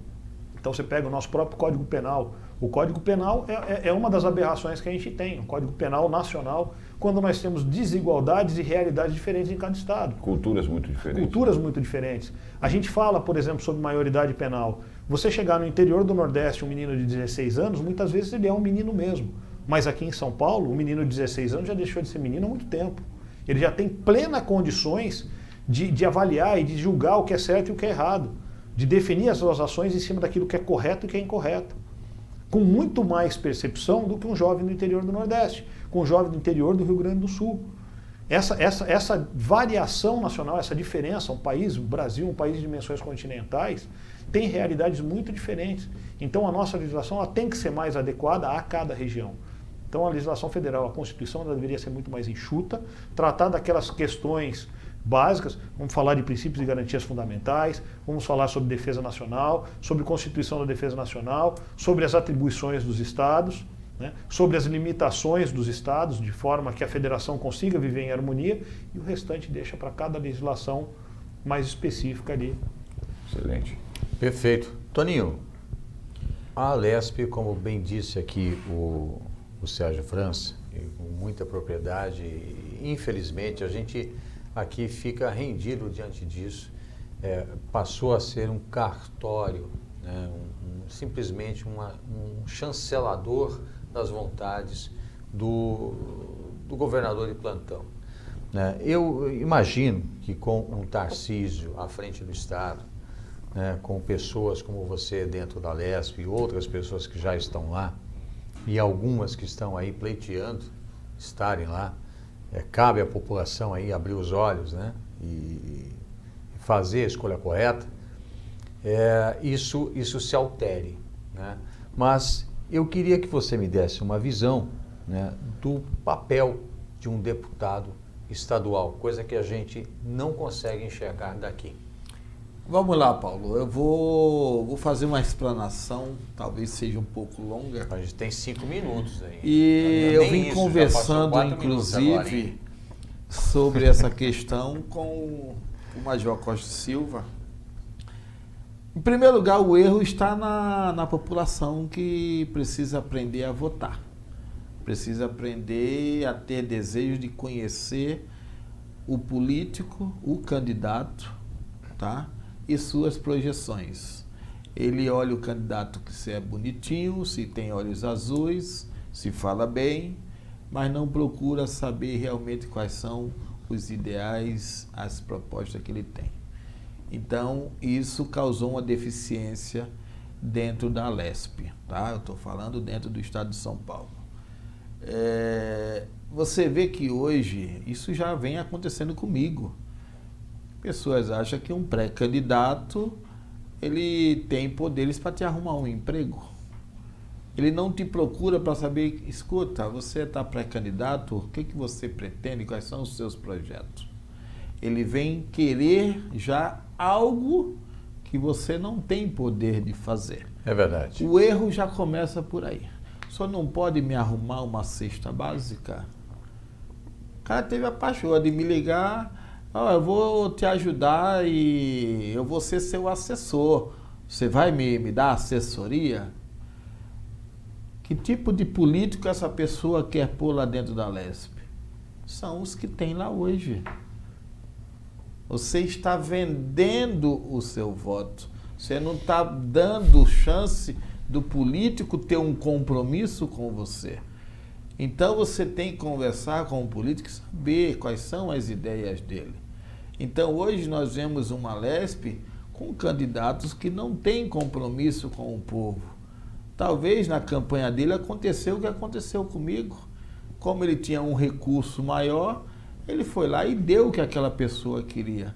então você pega o nosso próprio Código Penal. O Código Penal é uma das aberrações que a gente tem, o Código Penal nacional, quando nós temos desigualdades e realidades diferentes em cada estado. Culturas muito diferentes. Culturas muito diferentes. A gente fala, por exemplo, sobre maioridade penal. Você chegar no interior do Nordeste, um menino de 16 anos, muitas vezes ele é um menino mesmo. Mas aqui em São Paulo, um menino de 16 anos já deixou de ser menino há muito tempo. Ele já tem plenas condições de avaliar e de julgar o que é certo e o que é errado. De definir as suas ações em cima daquilo que é correto e que é incorreto. Com muito mais percepção do que um jovem do interior do Nordeste, com um jovem do interior do Rio Grande do Sul. Essa variação nacional, essa diferença, o Brasil, um país de dimensões continentais, tem realidades muito diferentes. Então a nossa legislação ela tem que ser mais adequada a cada região. Então a legislação federal, a Constituição, ela deveria ser muito mais enxuta, tratar daquelas questões básicas, vamos falar de princípios e garantias fundamentais, vamos falar sobre defesa nacional, sobre Constituição da Defesa Nacional, sobre as atribuições dos estados, né, sobre as limitações dos estados, de forma que a federação consiga viver em harmonia, e o restante deixa para cada legislação mais específica ali. Excelente. Perfeito. Toninho, a Alesp, como bem disse aqui o Sérgio França, com muita propriedade, infelizmente a gente aqui fica rendido diante disso, passou a ser um cartório, né, simplesmente um chancelador das vontades do governador de plantão. Né? Eu imagino que com um Tarcísio à frente do Estado, né, com pessoas como você dentro da Alesp e outras pessoas que já estão lá, e algumas que estão aí pleiteando estarem lá, cabe à população aí abrir os olhos, né, e fazer a escolha correta, isso se altere. Né? Mas eu queria que você me desse uma visão, né, do papel de um deputado estadual, coisa que a gente não consegue enxergar daqui. Vamos lá, Paulo. Eu vou fazer uma explanação, talvez seja um pouco longa. A gente tem 5 minutos aí. E eu vim isso, conversando, inclusive, sobre essa questão com o Major Costa Silva. Em primeiro lugar, o erro está na população que precisa aprender a votar. Precisa aprender a ter desejo de conhecer o político, o candidato, tá? E suas projeções. Ele olha o candidato que se é bonitinho, se tem olhos azuis, se fala bem, mas não procura saber realmente quais são os ideais, as propostas que ele tem. Então, isso causou uma deficiência dentro da Alesp, tá? Eu estou falando dentro do estado de São Paulo. Você vê que hoje, isso já vem acontecendo comigo. Pessoas acham que um pré-candidato, ele tem poderes para te arrumar um emprego. Ele não te procura para saber, escuta, você está pré-candidato, o que você pretende, quais são os seus projetos. Ele vem querer já algo que você não tem poder de fazer. É verdade. O erro já começa por aí. Só não pode me arrumar uma cesta básica? O cara teve a paixão de me ligar, eu vou te ajudar e eu vou ser seu assessor. Você vai me dar assessoria? Que tipo de político essa pessoa quer pôr lá dentro da Alesp? São os que tem lá hoje. Você está vendendo o seu voto. Você não está dando chance do político ter um compromisso com você. Então você tem que conversar com o político e saber quais são as ideias dele. Então hoje nós vemos uma Alesp com candidatos que não têm compromisso com o povo. Talvez na campanha dele aconteceu o que aconteceu comigo. Como ele tinha um recurso maior, ele foi lá e deu o que aquela pessoa queria.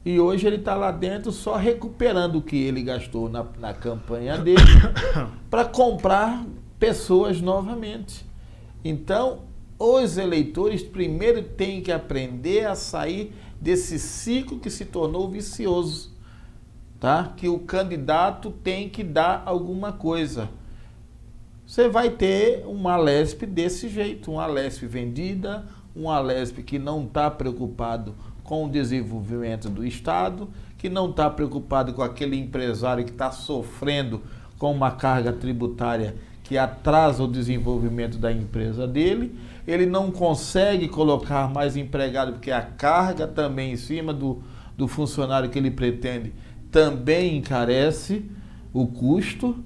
E hoje ele está lá dentro só recuperando o que ele gastou na campanha dele para comprar pessoas novamente. Então, os eleitores primeiro têm que aprender a sair desse ciclo que se tornou vicioso, tá? Que o candidato tem que dar alguma coisa. Você vai ter uma Alesp desse jeito, uma Alesp vendida, uma Alesp que não está preocupado com o desenvolvimento do Estado, que não está preocupado com aquele empresário que está sofrendo com uma carga tributária que atrasa o desenvolvimento da empresa dele. Ele não consegue colocar mais empregado porque a carga também em cima do funcionário que ele pretende também encarece o custo.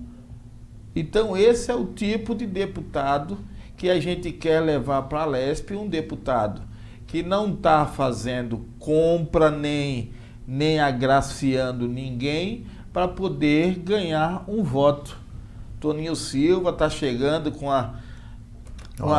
Então esse é o tipo de deputado que a gente quer levar para a Alesp, um deputado que não está fazendo compra nem agraciando ninguém para poder ganhar um voto. Toninho Silva está chegando com a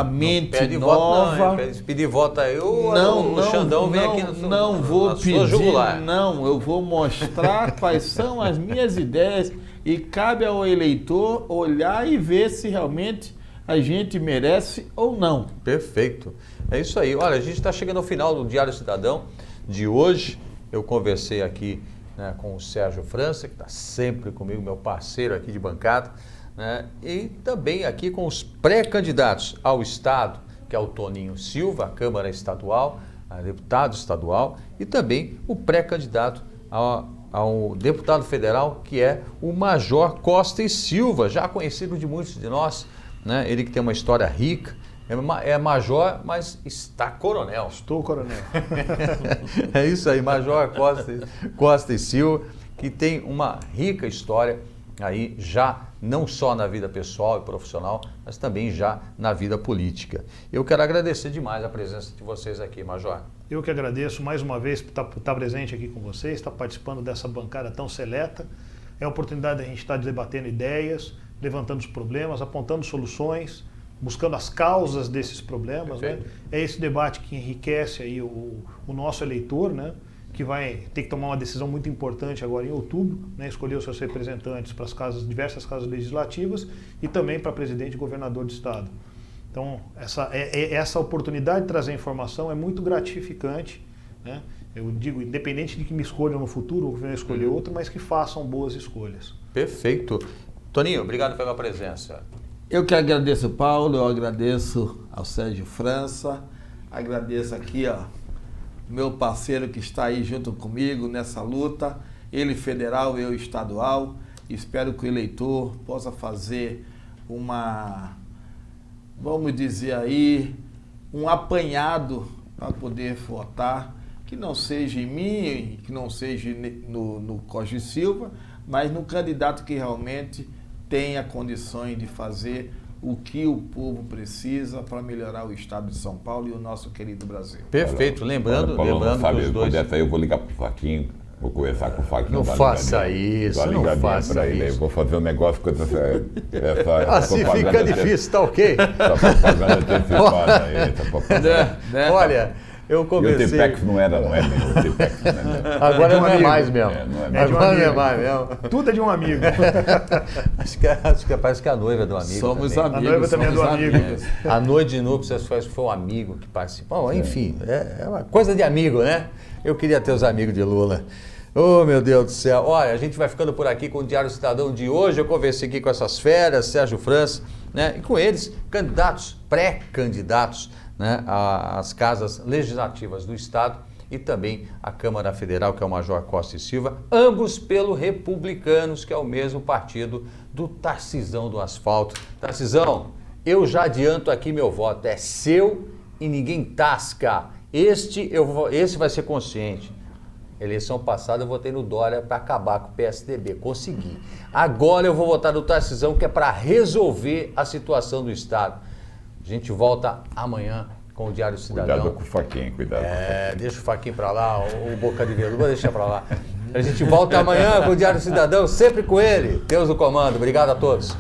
mente nova. Voto, não, se pedir voto aí, o Xandão vem aqui não vou pedir, jugular. Não, eu vou mostrar quais são as minhas ideias e cabe ao eleitor olhar e ver se realmente a gente merece ou não. Perfeito. É isso aí. Olha, a gente está chegando ao final do Diário Cidadão de hoje. Eu conversei aqui, né, com o Sérgio França, que está sempre comigo, meu parceiro aqui de bancada, né, e também aqui com os pré-candidatos ao Estado, que é o Toninho Silva, a Câmara Estadual, a deputado estadual, e também o pré-candidato ao deputado federal, que é o Major Costa e Silva, já conhecido de muitos de nós, né? Ele que tem uma história rica, é major, mas está coronel. Estou coronel. É isso aí, Major Costa e Silva, que tem uma rica história aí, já não só na vida pessoal e profissional, mas também já na vida política. Eu quero agradecer demais a presença de vocês aqui, Major. Eu que agradeço mais uma vez por estar presente aqui com vocês, estar participando dessa bancada tão seleta. É a oportunidade da gente estar debatendo ideias, levantando os problemas, apontando soluções, buscando as causas desses problemas, né? É esse debate que enriquece aí o nosso eleitor, né? Que vai ter que tomar uma decisão muito importante agora em outubro, né? Escolher os seus representantes para as diversas casas legislativas e também para presidente e governador de estado. Então, essa oportunidade de trazer informação é muito gratificante, né? Eu digo, independente de que me escolham no futuro ou que venham escolher outro, mas que façam boas escolhas. Perfeito. Toninho, obrigado pela presença. Eu que agradeço, Paulo, eu agradeço ao Sérgio França, agradeço aqui, ó, meu parceiro que está aí junto comigo nessa luta, ele federal, eu estadual. Espero que o eleitor possa fazer vamos dizer aí, um apanhado para poder votar, que não seja em mim, que não seja no Costa e Silva, mas no candidato que realmente tenha condições de fazer o que o povo precisa para melhorar o estado de São Paulo e o nosso querido Brasil. Perfeito. Lembrando que os dois... Eu vou ligar para o Faquinho, vou conversar com o Faquinho. Não faça isso, não faça isso. Eu vou fazer um negócio com essa assim fica difícil, tá ok? Essa propaganda antecipada aí, essa propaganda. Olha... Eu conversei... E o T-Pex não é meu. Agora não é mais mesmo. Agora não é mais mesmo. Tudo é de um amigo. Acho que parece que a noiva é do amigo. Somos também. amigos. A noiva também é do amigo. A noite de núpcias foi um amigo que participou. Enfim, é uma coisa de amigo, né? Eu queria ter os amigos de Lula. Oh, meu Deus do céu. Olha, a gente vai ficando por aqui com o Diário Cidadão de hoje. Eu conversei aqui com essas feras, Sérgio França, né? E com eles, candidatos, pré-candidatos, né, às casas legislativas do Estado e também a Câmara Federal, que é o Major Costa e Silva, ambos pelo Republicanos, que é o mesmo partido do Tarcisão do Asfalto. Tarcisão, eu já adianto aqui meu voto, é seu e ninguém tasca. Esse vai ser consciente. Eleição passada eu votei no Dória para acabar com o PSDB, consegui. Agora eu vou votar no Tarcisão, que é para resolver a situação do Estado. A gente volta amanhã com o Diário Cidadão. Cuidado com o Faquinho, cuidado. Deixa o Faquinho para lá, o Boca de Veludo, vou deixar para lá. A gente volta amanhã com o Diário Cidadão, sempre com ele. Deus no comando. Obrigado a todos.